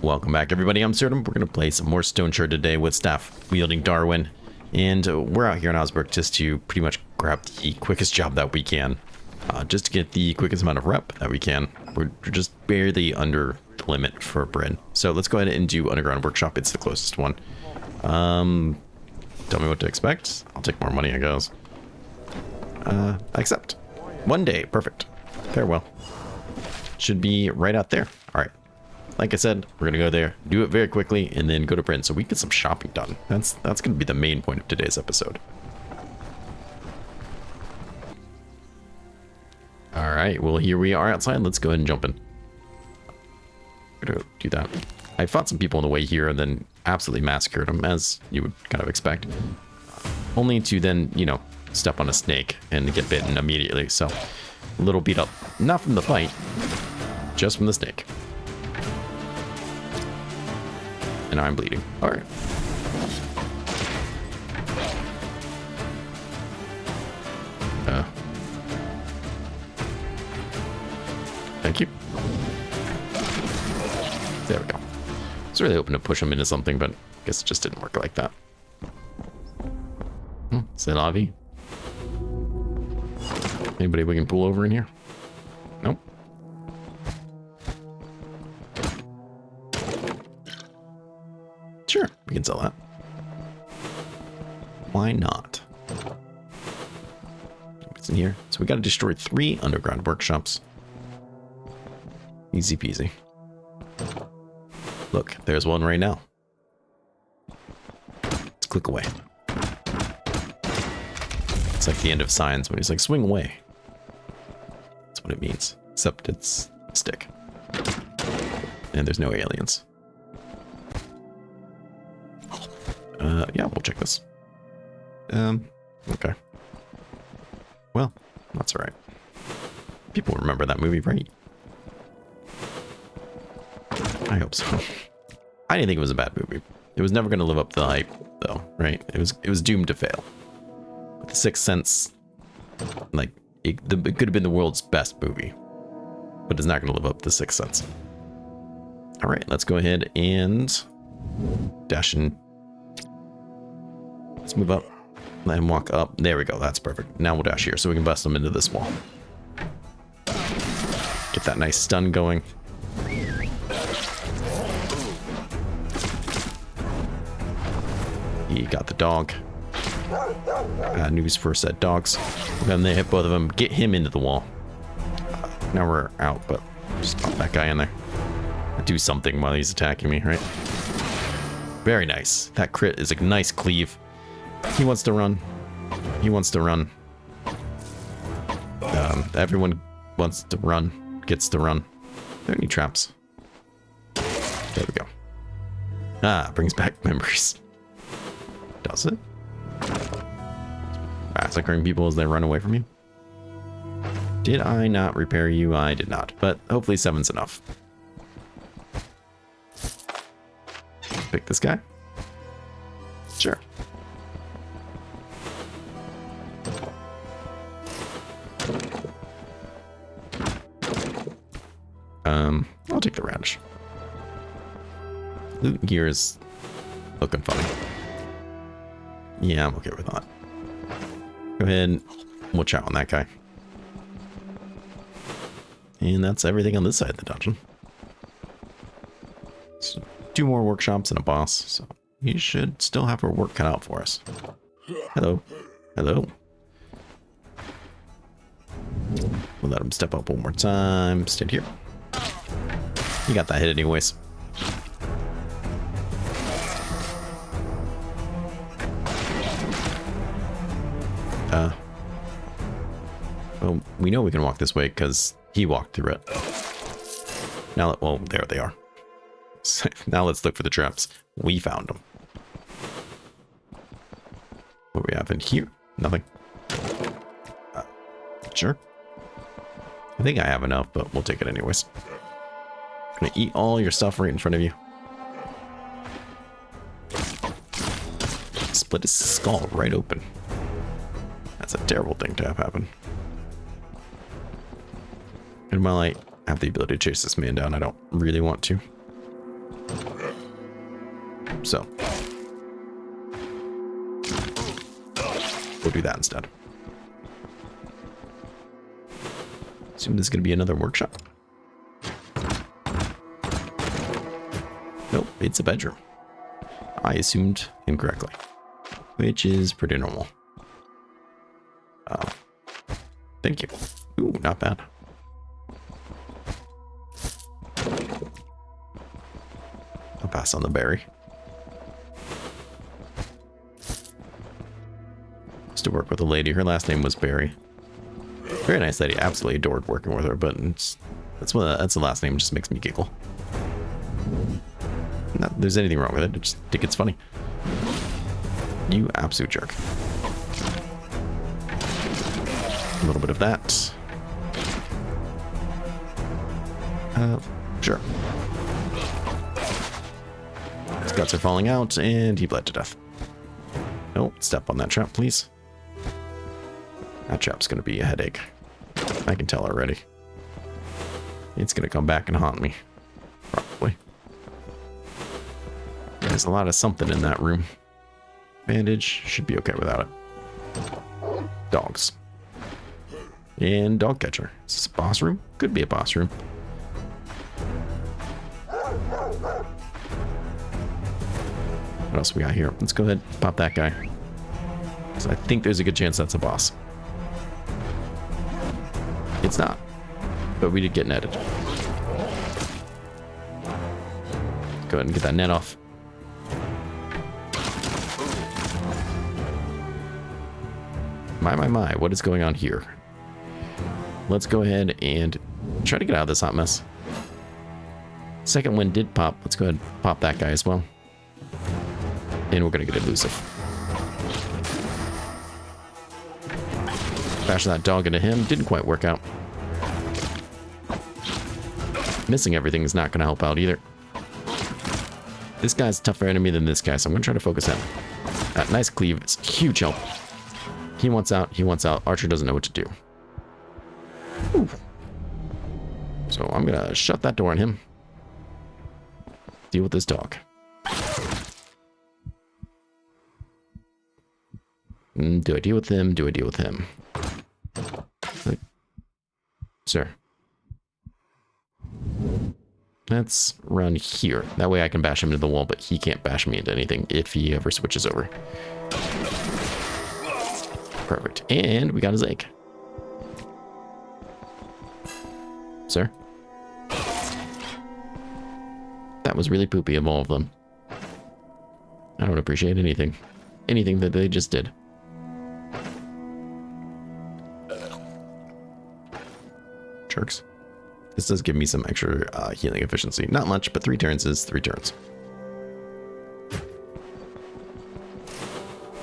Welcome back, everybody. I'm Absurdum. We're going to play some more Stoneshard today with staff-wielding Darwin. And we're out here in Osberg just to pretty much grab the quickest job that we can. Just to get the quickest amount of rep that we can. We're just barely under the limit for Brynn. So let's go ahead and do Underground Workshop. It's the closest one. Tell me what to expect. I'll take more money, I guess. I accept. 1 day. Perfect. Farewell. Should be right out there. All right. Like I said, we're gonna go there, do it very quickly, and then go to Brynn so we get some shopping done. That's gonna be the main point of today's episode. All right, well, here we are outside. Let's go ahead and jump in. I'm gonna do that. I fought some people on the way here and then absolutely massacred them, as you would kind of expect. Only to then, you know, step on a snake and get bitten immediately. So a little beat up, not from the fight, just from the snake. And I'm bleeding. All right. Thank you. There we go. I was really hoping to push him into something, but I guess it just didn't work like that. C'est la vie. Anybody we can pull over in here? Nope. Sure, we can sell that. Why not? What's in here? So we got to destroy 3 underground workshops. Easy peasy. Look, there's one right now. Let's click away. It's like the end of signs when he's like, swing away. That's what it means. Except it's a stick. And there's no aliens. Yeah, we'll check this. Okay. Well, that's all right. People remember that movie, right? I hope so. I didn't think it was a bad movie. It was never going to live up to the hype, though, right? It was doomed to fail. With The Sixth Sense, like, it could have been the world's best movie, but it's not going to live up to The Sixth Sense. All right, let's go ahead and dash in. Let's move up and walk up. There we go. That's perfect. Now we'll dash here so we can bust them into this wall. Get that nice stun going. He got the dog. News for said dogs. And they hit both of them. Get him into the wall. Now we're out, but just pop that guy in there. Do something while he's attacking me, right? Very nice. That crit is a nice cleave. He wants to run. He wants to run. Everyone wants to run. Gets to run. Are there any traps? There we go. Brings back memories. Does it? Massacring people as they run away from you? Did I not repair you? I did not. But hopefully 7's enough. Pick this guy? Sure. I'll take the radish. Loot gear is looking funny. Yeah, I'm okay with that. Go ahead and watch out on that guy. And that's everything on this side of the dungeon. So 2 more workshops and a boss, so we should still have our work cut out for us. Hello. Hello. We'll let him step up one more time. Stand here. You got that hit anyways. Well, we know we can walk this way because he walked through it. Now, well, there they are. Now let's look for the traps. We found them. What do we have in here? Nothing. Sure. I think I have enough, but we'll take it anyways. Gonna eat all your stuff right in front of you. Split his skull right open. That's a terrible thing to have happen. And while I have the ability to chase this man down, I don't really want to. So we'll do that instead. Assume this is going to be another workshop. Nope, it's a bedroom. I assumed incorrectly, which is pretty normal. Thank you. Ooh, not bad. I'll pass on the berry. Used to work with a lady. Her last name was Berry. Very nice lady. Absolutely adored working with her, but that's the last name. It just makes me giggle. Not that there's anything wrong with it. I just think it's funny. You absolute jerk. A little bit of that. Sure. His guts are falling out, and he bled to death. No, step on that trap, please. That trap's going to be a headache. I can tell already. It's going to come back and haunt me. Probably. There's a lot of something in that room. Bandage. Should be okay without it. Dogs. And dog catcher. Is this a boss room? Could be a boss room. What else we got here? Let's go ahead and pop that guy. So I think there's a good chance that's a boss. It's not. But we did get netted. Go ahead and get that net off. My, what is going on here? Let's go ahead and try to get out of this hot mess. Second one did pop. Let's go ahead and pop that guy as well. And we're going to get elusive. Bash that dog into him. Didn't quite work out. Missing everything is not going to help out either. This guy's a tougher enemy than this guy, so I'm going to try to focus him. That nice cleave is huge help. He wants out. He wants out. Archer doesn't know what to do. Ooh. So I'm going to shut that door on him. Deal with this dog. Do I deal with him? Do I deal with him? Sir. Let's run here. That way I can bash him into the wall, but he can't bash me into anything if he ever switches over. Perfect. And we got his egg. Sir? That was really poopy of all of them. I don't appreciate anything. Anything that they just did. Jerks. This does give me some extra healing efficiency. Not much, but 3 turns is 3 turns.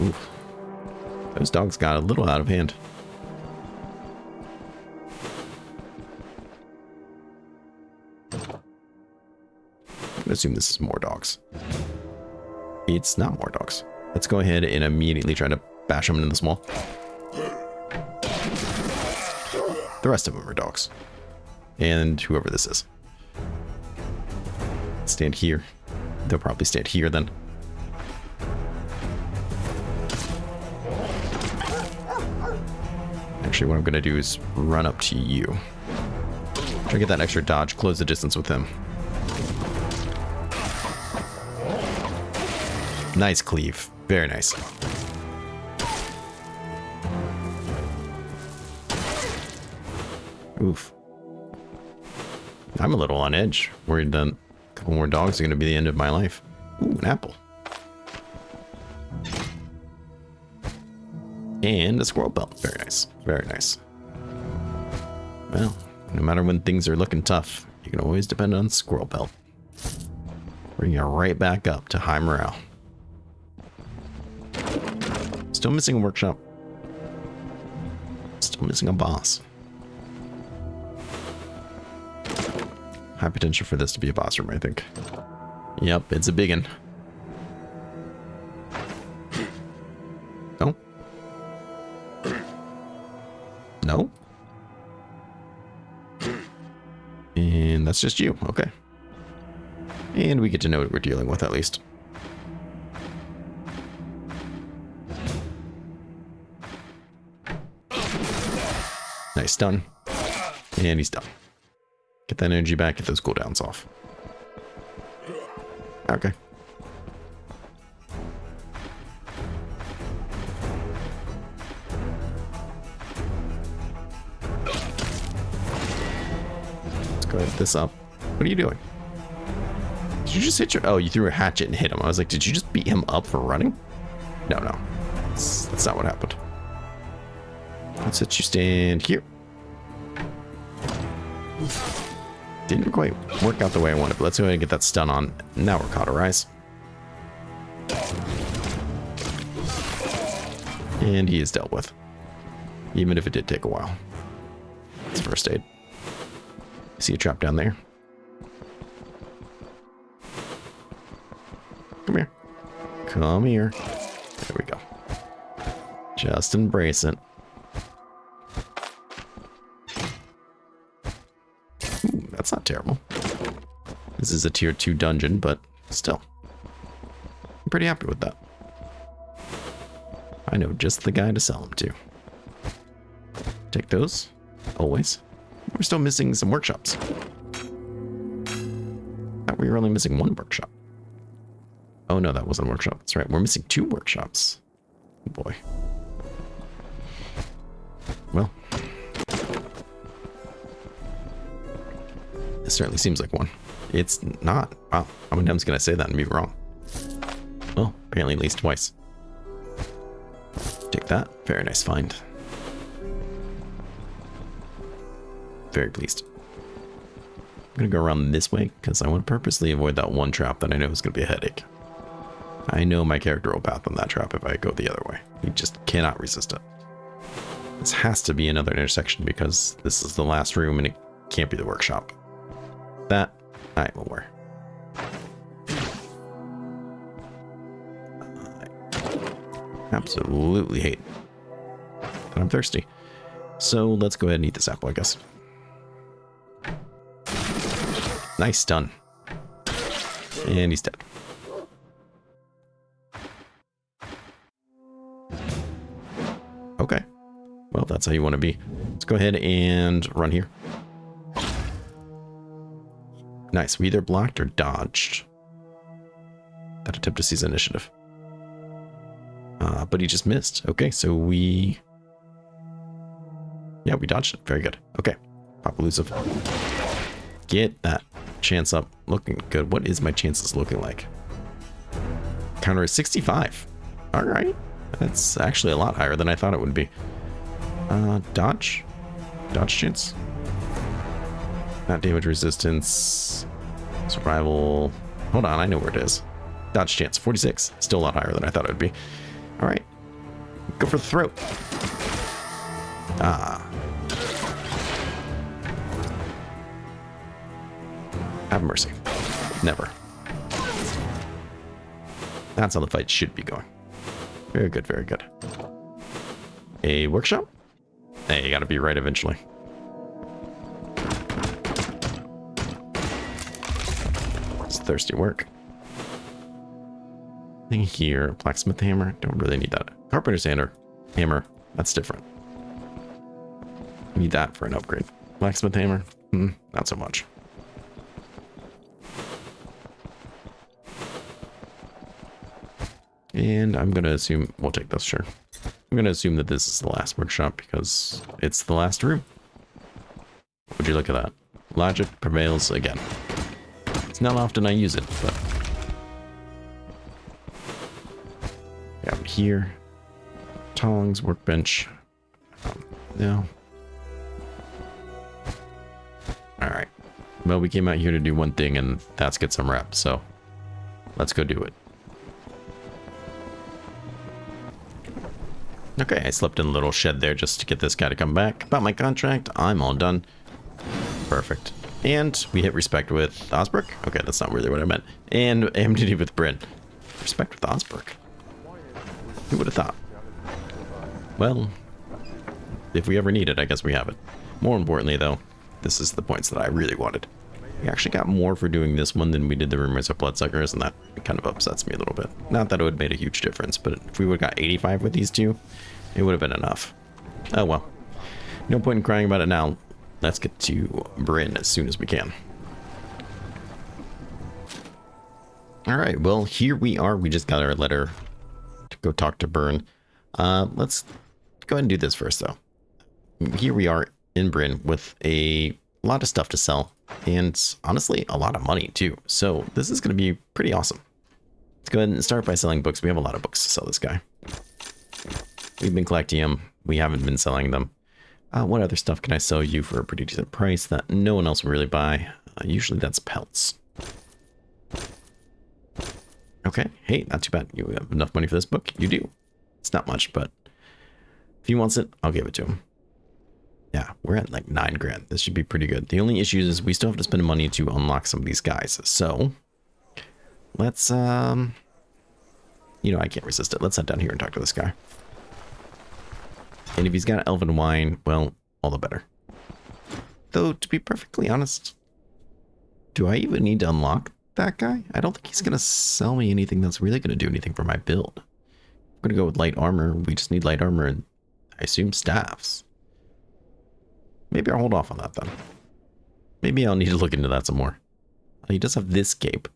Oof. Those dogs got a little out of hand. I'm gonna assume this is more dogs. It's not more dogs. Let's go ahead and immediately try to bash them into this wall. The rest of them are dogs. And whoever this is. Stand here. They'll probably stand here then. Actually, what I'm going to do is run up to you. Try to get that extra dodge, close the distance with him. Nice cleave. Very nice. Oof. I'm a little on edge. Worried that a couple more dogs are going to be the end of my life. Ooh, an apple. And a squirrel belt. Very nice. Very nice. Well, no matter when things are looking tough, you can always depend on squirrel belt. Bring you right back up to high morale. Still missing a workshop. Still missing a boss. High potential for this to be a boss room, I think. Yep, it's a big one. No? No? And that's just you. Okay. And we get to know what we're dealing with, at least. Nice stun. And he's done. Get that energy back, get those cooldowns off. Okay. Let's go ahead and hit this up. What are you doing? Did you just hit your... Oh, you threw a hatchet and hit him. I was like, did you just beat him up for running? No. That's not what happened. Let's let you stand here. Didn't quite work out the way I wanted, but let's go ahead and get that stun on. Now we're cauterize. And he is dealt with. Even if it did take a while. It's first aid. See a trap down there. Come here. Come here. There we go. Just embrace it. Ooh, that's not terrible. This is a tier 2 dungeon, but still. I'm pretty happy with that. I know just the guy to sell them to. Take those. Always. We're still missing some workshops. We were only missing one workshop. Oh no, that wasn't a workshop. That's right. We're missing 2 workshops. Oh boy. Well. It certainly seems like one. It's not. Wow. How many times can I say that and be wrong? Oh, apparently at least twice. Take that. Very nice find. Very pleased. I'm going to go around this way because I want to purposely avoid that one trap that I know is going to be a headache. I know my character will path on that trap if I go the other way. He just cannot resist it. This has to be another intersection because this is the last room and it can't be the workshop. That I am aware. I absolutely hate that I'm thirsty. So let's go ahead and eat this apple, I guess. Nice stun. And he's dead. Okay. Well, that's how you want to be. Let's go ahead and run here. Nice. We either blocked or dodged that attempt to seize initiative. But he just missed. Okay, so we... Yeah, we dodged it. Very good. Okay. Pop elusive. Get that chance up. Looking good. What is my chances looking like? Counter is 65. All right. That's actually a lot higher than I thought it would be. Dodge. Dodge chance. Not damage resistance. Survival. Hold on, I know where it is. Dodge chance, 46. Still a lot higher than I thought it would be. All right. Go for the throat. Ah. Have mercy. Never. That's how the fight should be going. Very good, very good. A workshop? Hey, you gotta be right eventually. It's thirsty work. Thing here, blacksmith hammer. Don't really need that. Carpenter's hammer. That's different. Need that for an upgrade. Blacksmith hammer. Not so much. And I'm gonna assume we'll take this. Sure. I'm gonna assume that this is the last workshop because it's the last room. Would you look at that? Logic prevails again. It's not often I use it, but yeah, here, tongs, workbench. No. All right. Well, we came out here to do one thing, and that's get some reps. So let's go do it. Okay, I slept in a little shed there just to get this guy to come back. About my contract, I'm all done. Perfect. And we hit respect with Osbrook. Okay, that's not really what I meant. And amity with Brynn. Respect with Osbrook. Who would have thought? Well, if we ever need it, I guess we have it. More importantly, though, this is the points that I really wanted. We actually got more for doing this one than we did the Rumors of Bloodsuckers, and that kind of upsets me a little bit. Not that it would have made a huge difference, but if we would have got 85 with these two, it would have been enough. Oh well. No point in crying about it now. Let's get to Brynn as soon as we can. Alright, well, here we are. We just got our letter to go talk to Brynn. Let's go ahead and do this first, though. Here we are in Brynn with a lot of stuff to sell. And honestly, a lot of money, too. So this is going to be pretty awesome. Let's go ahead and start by selling books. We have a lot of books to sell this guy. We've been collecting them. We haven't been selling them. What other stuff can I sell you for a pretty decent price that no one else will really buy? Usually that's pelts. Okay, hey, not too bad. You have enough money for this book? You do. It's not much, but if he wants it, I'll give it to him. Yeah, we're at like 9 grand. This should be pretty good. The only issue is we still have to spend money to unlock some of these guys. So let's, you know, I can't resist it. Let's head down here and talk to this guy. And if he's got elven wine, well, all the better. Though, to be perfectly honest, do I even need to unlock that guy? I don't think he's going to sell me anything that's really going to do anything for my build. I'm going to go with light armor. We just need light armor and I assume staffs. Maybe I'll hold off on that then. Maybe I'll need to look into that some more. He does have this cape,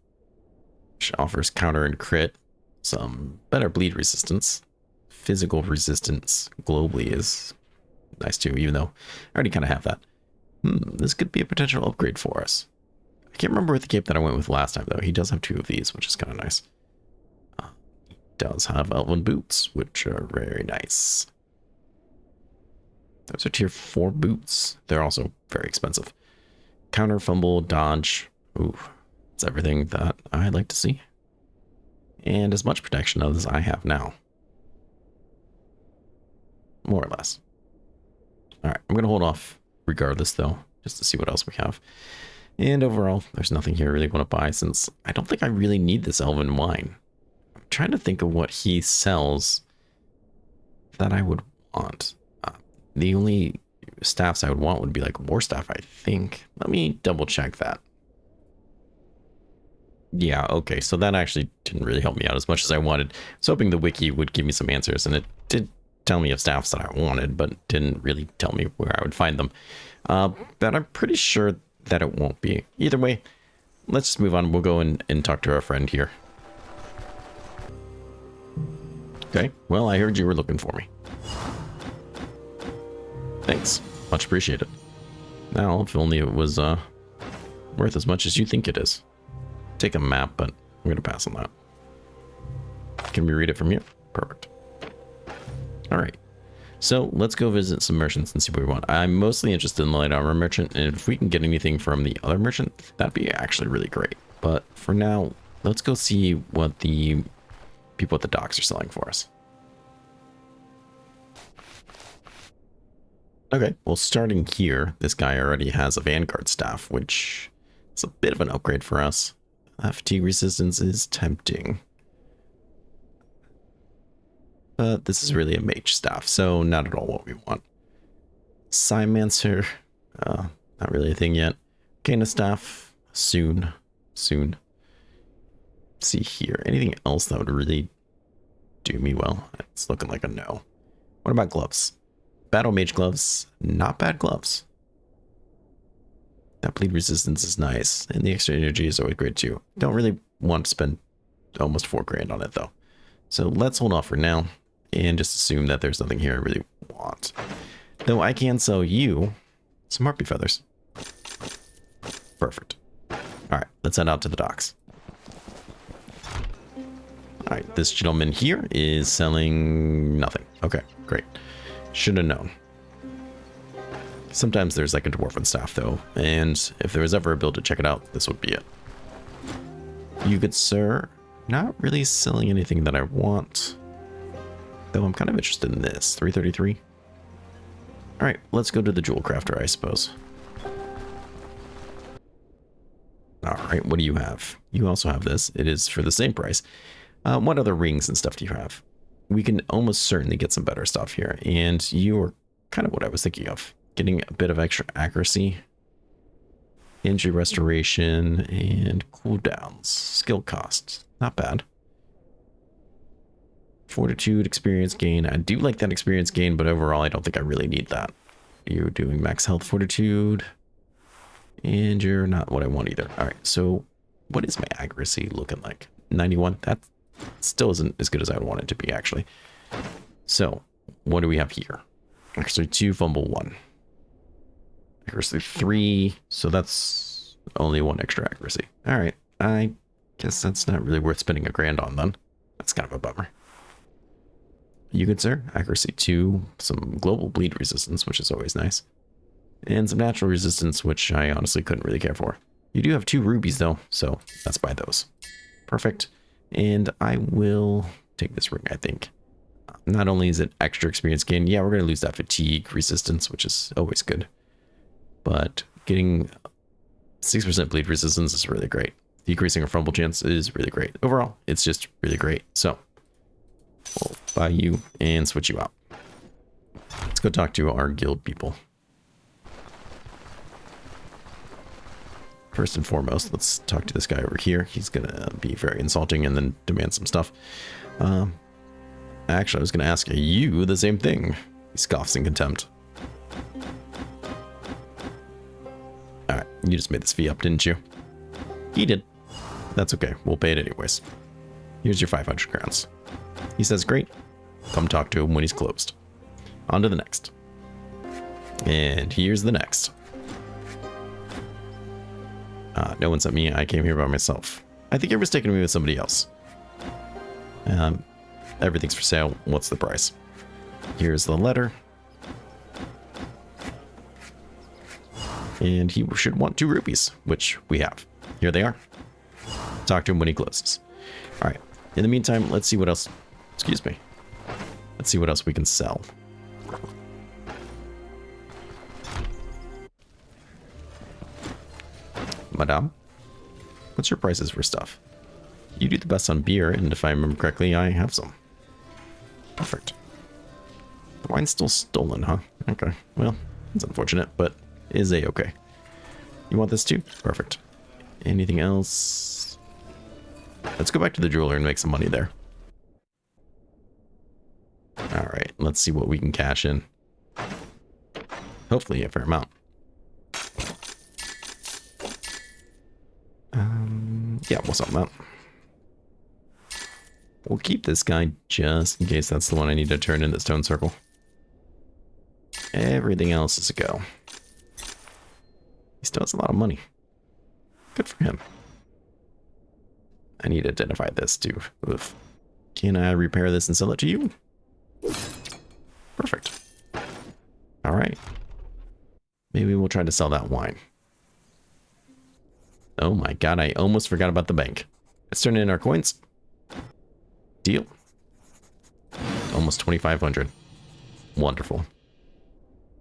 which offers counter and crit, some better bleed resistance. Physical resistance globally is nice too, even though I already kind of have that. This could be a potential upgrade for us. I can't remember with the cape that I went with last time, though. He does have 2 of these, which is kind of nice. He does have elven boots, which are very nice. Those are tier 4 boots. They're also very expensive. Counter, fumble, dodge. Ooh, it's everything that I'd like to see. And as much protection as I have now. More or less. Alright, I'm going to hold off regardless, though, just to see what else we have. And overall, there's nothing here I really want to buy, since I don't think I really need this elven wine. I'm trying to think of what he sells that I would want. The only staffs I would want would be like war staff, I think. Let me double check that. Yeah, okay, so that actually didn't really help me out as much as I wanted. I was hoping the wiki would give me some answers, and it did tell me of staffs that I wanted, but didn't really tell me where I would find them. But I'm pretty sure that it won't be. Either way, let's just move on. We'll go and talk to our friend here. Okay, well, I heard you were looking for me. Thanks. Much appreciated. Now, if only it was worth as much as you think it is. Take a map, but I'm going to pass on that. Can we read it from here? Perfect. All right. So let's go visit some merchants and see what we want. I'm mostly interested in the light armor merchant, and if we can get anything from the other merchant, that'd be actually really great. But for now, let's go see what the people at the docks are selling for us. Okay, well, starting here, this guy already has a Vanguard staff, which is a bit of an upgrade for us. Fatigue resistance is tempting. But this is really a mage staff, so not at all what we want. Cymancer, not really a thing yet. Kana staff, soon. Let's see here, anything else that would really do me well? It's looking like a no. What about gloves? Battle mage gloves, not bad gloves. That bleed resistance is nice, and the extra energy is always great too. Don't really want to spend almost 4 grand on it though. So let's hold off for now, and just assume that there's nothing here I really want. Though I can sell you some harpy feathers. Perfect. Alright, let's head out to the docks. Alright, this gentleman here is selling nothing. Okay, great. Should have known. Sometimes there's like a dwarven staff though, and if there was ever a build to check it out, this would be it. You good sir, not really selling anything that I want, though I'm kind of interested in this. 333. All right, let's go to the jewel crafter, I suppose. All right, what do you have? You also have this. It is for the same price. What other rings and stuff do you have? We can almost certainly get some better stuff here, and you are kind of what I was thinking of. Getting a bit of extra accuracy, injury restoration, and cooldowns. Skill costs, not bad. Fortitude, experience gain. I do like that experience gain, but overall I don't think I really need that. you're doing max health fortitude. And you're not what I want either. All right, so what is my accuracy looking like? 91? That still isn't as good as I would want it to be, actually. So, what do we have here? Accuracy 2, fumble 1. Accuracy 3, so that's only 1 extra accuracy. All right, I guess that's not really worth spending $1,000 on, then. That's kind of a bummer. You good, sir? Accuracy 2, some global bleed resistance, which is always nice. And some natural resistance, which I honestly couldn't really care for. You do have 2 rubies, though, so let's buy those. Perfect. And I will take this ring, I think. Not only is it extra experience gain, yeah, we're going to lose that fatigue resistance, which is always good. But getting 6% bleed resistance is really great. Decreasing our fumble chance is really great. Overall, it's just really great. So, we'll buy you and switch you out. Let's go talk to our guild people. First and foremost, let's talk to this guy over here. He's going to be very insulting and then demand some stuff. Actually, I was going to ask you the same thing. He scoffs in contempt. Alright, you just made this fee up, didn't you? He did. That's okay. We'll pay it anyways. Here's your 500 crowns. He says, great. Come talk to him when he's closed. On to the next. And here's the next. No one sent me. I came here by myself. I think you're mistaken me with somebody else. Everything's for sale. What's the price? Here's the letter. And he should want 2 rupees, which we have. Here they are. Talk to him when he closes. All right. In the meantime, let's see what else. Excuse me. Let's see what else we can sell. Madame, what's your prices for stuff? You do the best on beer, and if I remember correctly, I have some. Perfect. The wine's still stolen, huh? Okay, well, it's unfortunate, but is A-okay. You want this too? Perfect. Anything else? Let's go back to the jeweler and make some money there. Alright, let's see what we can cash in. Hopefully a fair amount. Yeah, we'll sell them out. We'll keep this guy just in case that's the one I need to turn in the stone circle. Everything else is a go. He still has a lot of money. Good for him. I need to identify this too. Oof. Can I repair this and sell it to you? Perfect. All right. Maybe we'll try to sell that wine. Oh my god, I almost forgot about the bank. Let's turn in our coins. Deal. Almost 2,500. Wonderful.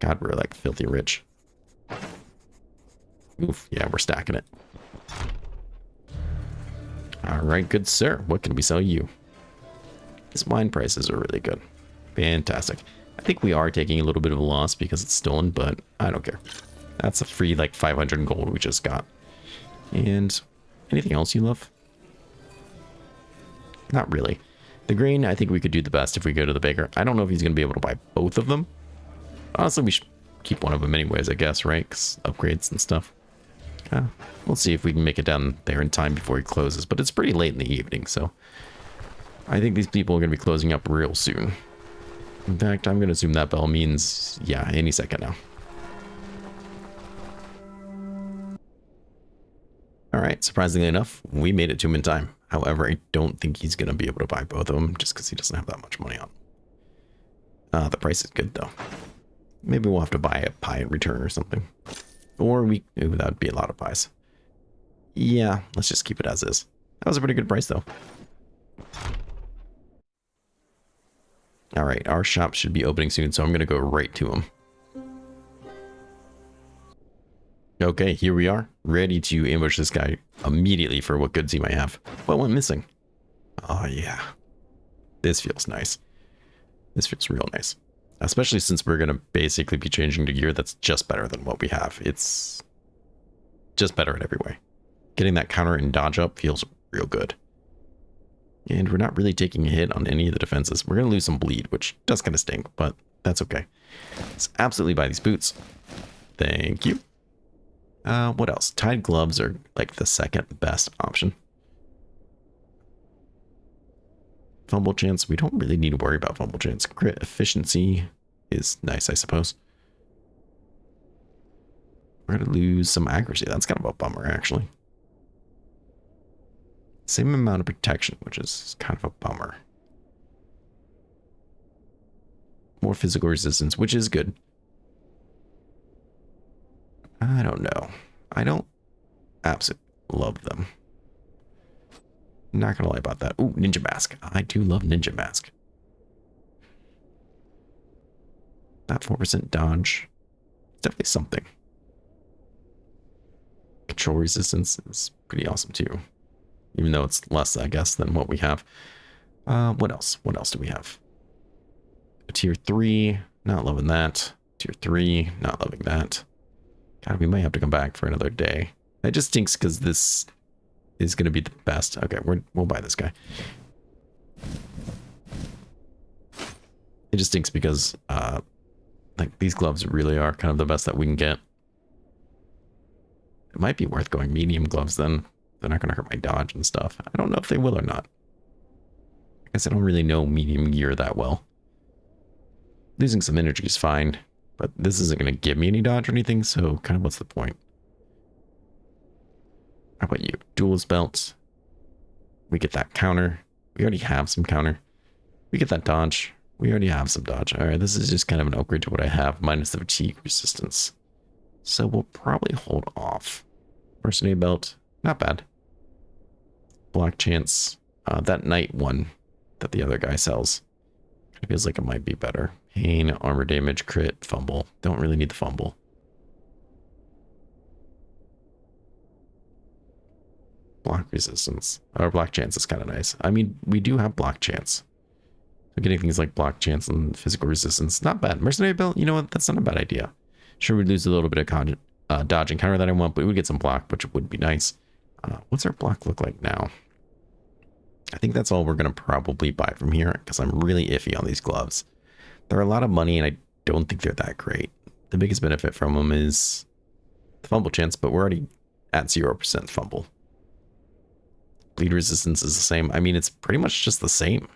God, we're like filthy rich. Oof, yeah, we're stacking it. Alright, good sir. What can we sell you? These wine prices are really good. Fantastic. I think we are taking a little bit of a loss because it's stolen, but I don't care. That's a free, like, 500 gold we just got. And anything else you love? Not really. The grain, I think we could do the best if we go to the baker. I don't know if he's going to be able to buy both of them. Honestly, we should keep one of them anyways, I guess, right? 'Cause upgrades and stuff. We'll see if we can make it down there in time before he closes. But it's pretty late in the evening, so I think these people are going to be closing up real soon. In fact, I'm going to assume that bell means, yeah, any second now. Alright, surprisingly enough, we made it to him in time. However, I don't think he's going to be able to buy both of them just because he doesn't have that much money on. The price is good, though. Maybe we'll have to buy a pie in return or something. Or ooh, that would be a lot of pies. Yeah, let's just keep it as is. That was a pretty good price, though. Alright, our shop should be opening soon, so I'm going to go right to him. Okay, here we are, ready to ambush this guy immediately for what goods he might have. What went missing? Oh yeah, this feels nice. This feels real nice. Especially since we're going to basically be changing to gear that's just better than what we have. It's just better in every way. Getting that counter and dodge up feels real good. And we're not really taking a hit on any of the defenses. We're going to lose some bleed, which does kind of stink, but that's okay. Let's absolutely buy these boots. Thank you. What else? Tied gloves are like the second best option. Fumble chance. We don't really need to worry about fumble chance. Crit efficiency is nice, I suppose. We're going to lose some accuracy. That's kind of a bummer, actually. Same amount of protection, which is kind of a bummer. More physical resistance, which is good. I don't know. I don't absolutely love them. Not gonna lie about that. Ooh, ninja mask. I do love ninja mask. That 4% dodge. It's definitely something. Control resistance is pretty awesome too. Even though it's less, I guess, than what we have. What else? What else do we have? A tier 3. Not loving that. Tier 3. Not loving that. God, we might have to come back for another day. That just stinks because this is going to be the best. Okay, we'll buy this guy. It just stinks because like these gloves really are kind of the best that we can get. It might be worth going medium gloves then. They're not going to hurt my dodge and stuff. I don't know if they will or not. I guess I don't really know medium gear that well. Losing some energy is fine, but this isn't going to give me any dodge or anything, so kind of what's the point? How about you? Duelist belts. We get that counter. We already have some counter. We get that dodge. We already have some dodge. All right, this is just kind of an upgrade to what I have, minus the fatigue resistance. So we'll probably hold off. Mercenary belt, not bad. Block chance. That knight one that the other guy sells. It feels like it might be better. Pain, armor damage, crit, fumble. Don't really need the fumble. Block resistance. Or block chance is kind of nice. I mean, we do have block chance. So getting things like block chance and physical resistance, not bad. Mercenary belt, you know what? That's not a bad idea. Sure, we'd lose a little bit of dodge and counter that I want, but we would get some block, which would be nice. What's our block look like now? I think that's all we're going to probably buy from here, because I'm really iffy on these gloves. They're a lot of money, and I don't think they're that great. The biggest benefit from them is the fumble chance, but we're already at 0% fumble. Bleed resistance is the same. I mean, it's pretty much just the same.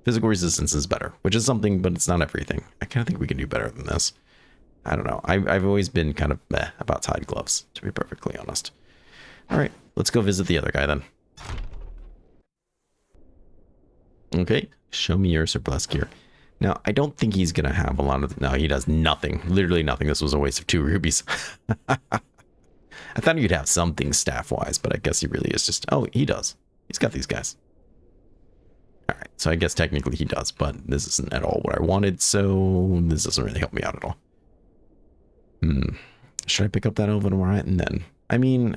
Physical resistance is better, which is something, but it's not everything. I kind of think we can do better than this. I don't know. I've always been kind of meh about tied gloves, to be perfectly honest. All right, let's go visit the other guy then. Okay, show me your surplus gear. Now, I don't think he's going to have a lot of... No, he does nothing. Literally nothing. This was a waste of 2 rubies. I thought he'd have something staff-wise, but I guess he really is just... Oh, he does. He's got these guys. All right, so I guess technically he does, but this isn't at all what I wanted, so this doesn't really help me out at all. Should I pick up that Elven Riot and then? I mean,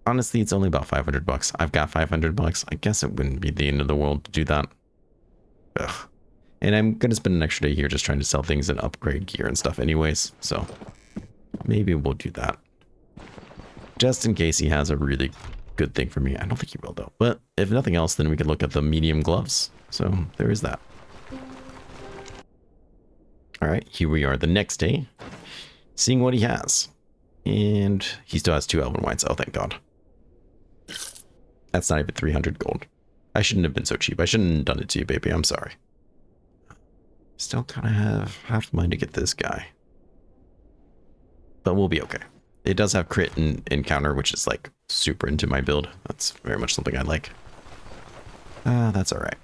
honestly, it's only about 500 bucks. I've got 500 bucks. I guess it wouldn't be the end of the world to do that. Ugh. And I'm going to spend an extra day here just trying to sell things and upgrade gear and stuff anyways. So maybe we'll do that. Just in case he has a really good thing for me. I don't think he will though. But if nothing else, then we can look at the medium gloves. So there is that. All right, here we are the next day. Seeing what he has. And he still has 2 Elven Whites. Oh, thank God. That's not even 300 gold. I shouldn't have been so cheap. I shouldn't have done it to you, baby. I'm sorry. Still kind of have half mind to get this guy. But we'll be okay. It does have crit and counter, which is like super into my build. That's very much something I like. That's all right.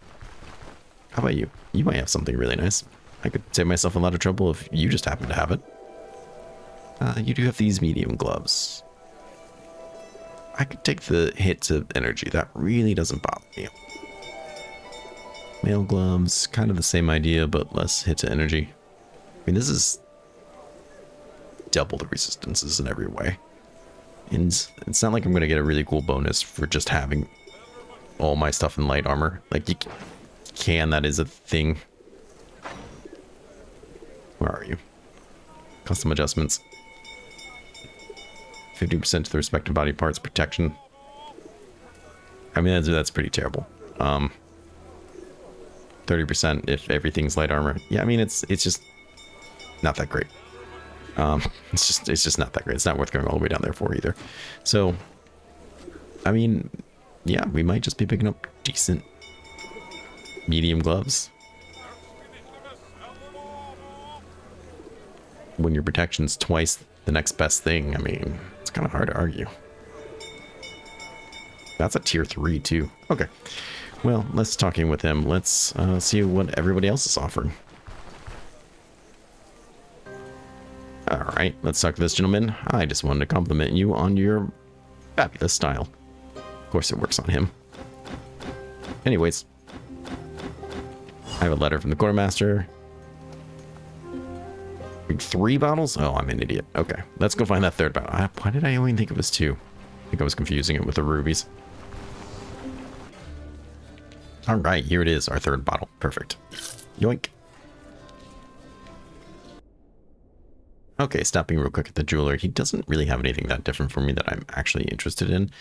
How about you? You might have something really nice. I could save myself a lot of trouble if you just happen to have it. You do have these medium gloves. I could take the hit to energy. That really doesn't bother me. Mail gloves, kind of the same idea, but less hit to energy. I mean, this is double the resistances in every way. And it's not like I'm going to get a really cool bonus for just having all my stuff in light armor. Like, you can, that is a thing. Where are you? Custom adjustments. 50% to the respective body parts protection. I mean, that's pretty terrible. 30% if everything's light armor. Yeah, I mean, it's just not that great. It's just not that great. It's not worth going all the way down there for either. So, I mean, yeah, we might just be picking up decent medium gloves. When your protection's twice the next best thing, I mean, it's kind of hard to argue. That's a tier 3 too. Okay, well, let's talking with him. Let's see what everybody else is offering. All right, let's talk to this gentleman. I just wanted to compliment you on your fabulous style. Of course, it works on him. Anyways, I have a letter from the quartermaster. 3 bottles? Oh, I'm an idiot. Okay, let's go find that 3rd bottle. Why did I only think it was 2? I think I was confusing it with the rubies. All right, here it is, our 3rd bottle. Perfect. Yoink. Okay, stopping real quick at the jeweler. He doesn't really have anything that different for me that I'm actually interested in,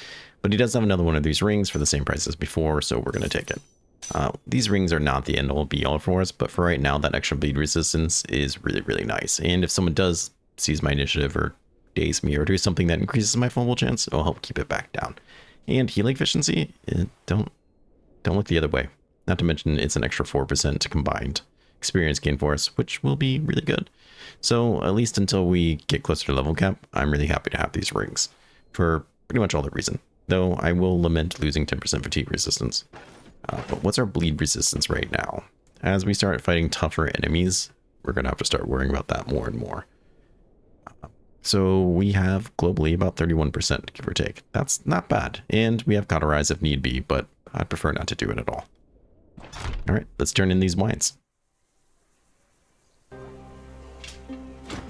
but he does have another one of these rings for the same price as before, so we're going to take it. These rings are not the end-all be-all for us, but for right now, that extra bleed resistance is really, really nice. And if someone does seize my initiative or daze me or do something that increases my fumble chance, it'll help keep it back down. And healing efficiency, don't look the other way. Not to mention, it's an extra 4% combined experience gain for us, which will be really good. So at least until we get closer to level cap, I'm really happy to have these rings for pretty much all the reason. Though I will lament losing 10% fatigue resistance. But what's our bleed resistance right now? As we start fighting tougher enemies, we're going to have to start worrying about that more and more. So we have globally about 31%, give or take. That's not bad. And we have cauterize if need be, but I'd prefer not to do it at all. All right, let's turn in these wines.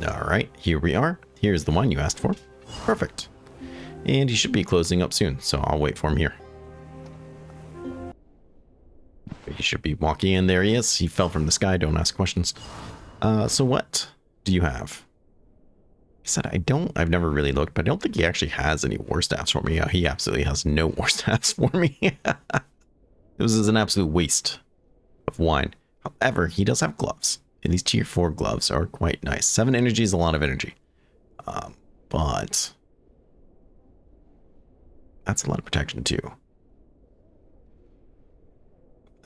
All right, here we are. Here's the wine you asked for. Perfect. And he should be closing up soon, so I'll wait for him here. He should be walking in. There he is. He fell from the sky. Don't ask questions. So what do you have? He said, I've never really looked, but I don't think he actually has any war staffs for me. He absolutely has no war staffs for me. This is an absolute waste of wine. However, he does have gloves. And these tier 4 gloves are quite nice. 7 energy is a lot of energy. But that's a lot of protection too.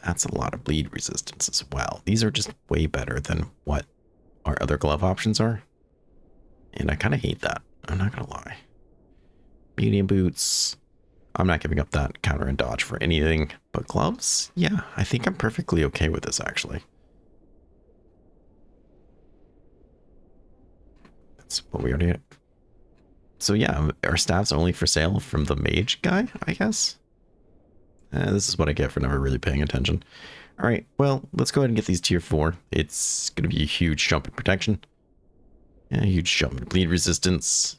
That's a lot of bleed resistance as well. These are just way better than what our other glove options are. And I kind of hate that. I'm not going to lie. Medium boots. I'm not giving up that counter and dodge for anything. But gloves? Yeah, I think I'm perfectly okay with this actually. That's what we already had. So yeah, our staff's only for sale from the mage guy, I guess. This is what I get for never really paying attention. All right, well, let's go ahead and get these tier 4. It's going to be a huge jump in protection. And a huge jump in bleed resistance.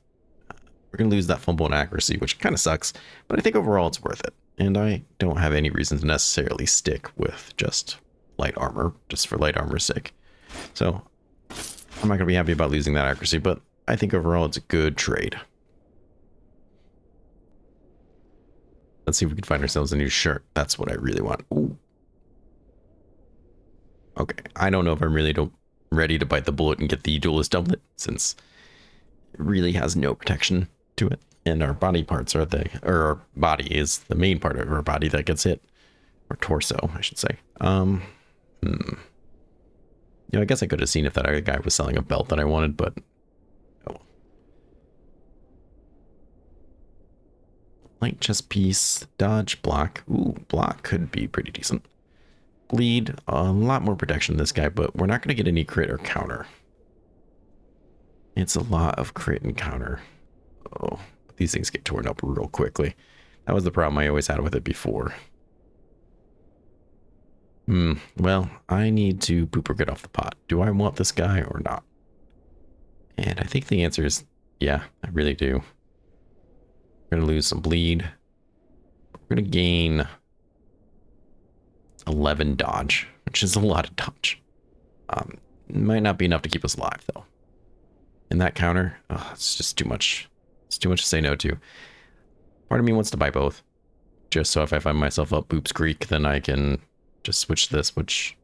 We're going to lose that fumble and accuracy, which kind of sucks. But I think overall it's worth it. And I don't have any reason to necessarily stick with just light armor, just for light armor's sake. So I'm not going to be happy about losing that accuracy, but I think overall it's a good trade. Let's see if we can find ourselves a new shirt. That's what I really want. Ooh. Okay, I don't know if I'm really ready to bite the bullet and get the duelist doublet, since it really has no protection to it. And our body parts are our body is the main part of our body that gets hit. Or torso, I should say. You know, I guess I could have seen if that other guy was selling a belt that I wanted, but oh. Light chest piece, dodge, block. Ooh, block could be pretty decent. Bleed, a lot more protection than this guy, but we're not going to get any crit or counter. It's a lot of crit and counter. Oh, these things get torn up real quickly. That was the problem I always had with it before. Well, I need to poop or get off the pot. Do I want this guy or not? And I think the answer is, yeah, I really do. We're going to lose some bleed. We're going to gain 11 dodge, which is a lot of dodge. Might not be enough to keep us alive, though. And that counter, it's just too much. It's too much to say no to. Part of me wants to buy both. Just so if I find myself up Boop's Creek, then I can just switch this, which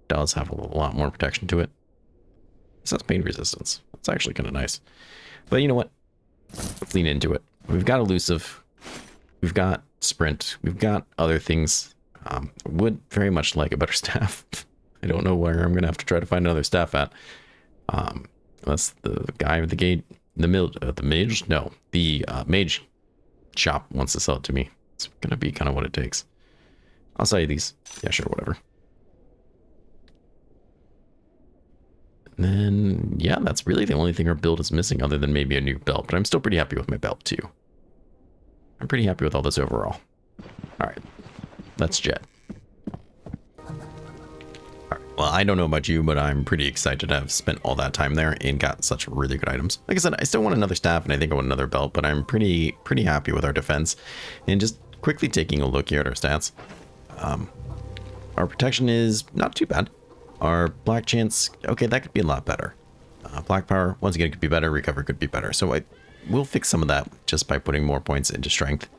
does have a lot more protection to it. This has pain resistance. It's actually kind of nice. But you know what? Let's lean into it. We've got elusive. We've got sprint. We've got other things. Would very much like a better staff. I don't know where I'm going to have to try to find another staff at. Unless the guy with the gate, the mage? No, the mage shop wants to sell it to me. It's going to be kind of what it takes. I'll sell you these. Yeah, sure, whatever. And then, yeah, that's really the only thing our build is missing other than maybe a new belt. But I'm still pretty happy with my belt, too. I'm pretty happy with all this overall. All right, let's jet. Well, I don't know about you, but I'm pretty excited to have spent all that time there and got such really good items. Like I said, I still want another staff and I think I want another belt, but I'm pretty happy with our defense. And just quickly taking a look here at our stats. Our protection is not too bad. Our black chance, okay, that could be a lot better. Black power, once again, could be better. Recover could be better. So we'll fix some of that just by putting more points into strength.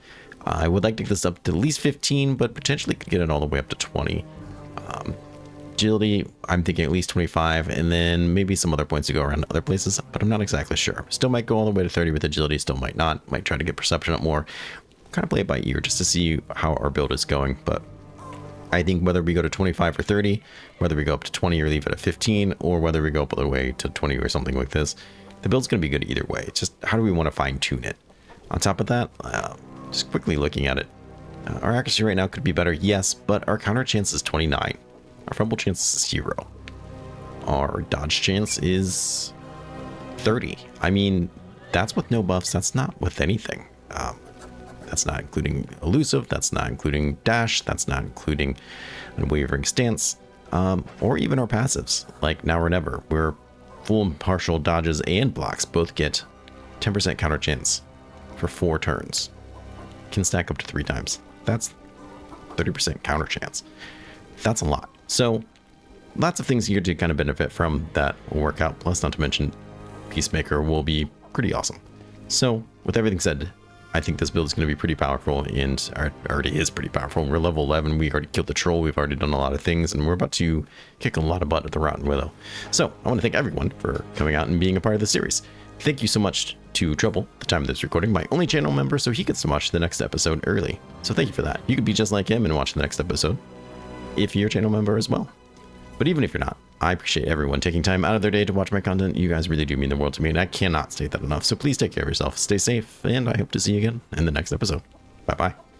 I would like to get this up to at least 15, but potentially could get it all the way up to 20. Agility, I'm thinking at least 25, and then maybe some other points to go around other places, but I'm not exactly sure. Still might go all the way to 30 with agility, still might not. Might try to get perception up more. Kind of play it by ear just to see how our build is going, but I think whether we go to 25 or 30, whether we go up to 20 or leave it at 15, or whether we go up all the way to 20 or something like this, the build's going to be good either way. It's just how do we want to fine tune it? On top of that, just quickly looking at it, our accuracy right now could be better, yes, but our counter chance is 29. Our fumble chance is 0. Our dodge chance is 30. I mean, that's with no buffs. That's not with anything. That's not including elusive. That's not including dash. That's not including unwavering stance, or even our passives like now or never, where full and partial dodges and blocks both get 10% counter chance for 4 turns. Can stack up to 3 times. That's 30% counter chance. That's a lot. So lots of things here to kind of benefit from that workout. Plus, not to mention, Peacemaker will be pretty awesome. So with everything said, I think this build is going to be pretty powerful, and already is pretty powerful. We're level 11. We already killed the troll. We've already done a lot of things, and we're about to kick a lot of butt at the Rotten Willow. So I want to thank everyone for coming out and being a part of the series. Thank you so much to Trouble, the time of this recording, my only channel member, so he gets to watch the next episode early. So thank you for that. You could be just like him and watch the next episode if you're a channel member as well. But even if you're not, I appreciate everyone taking time out of their day to watch my content. You guys really do mean the world to me, and I cannot state that enough. So please take care of yourself, stay safe, and I hope to see you again in the next episode. Bye-bye.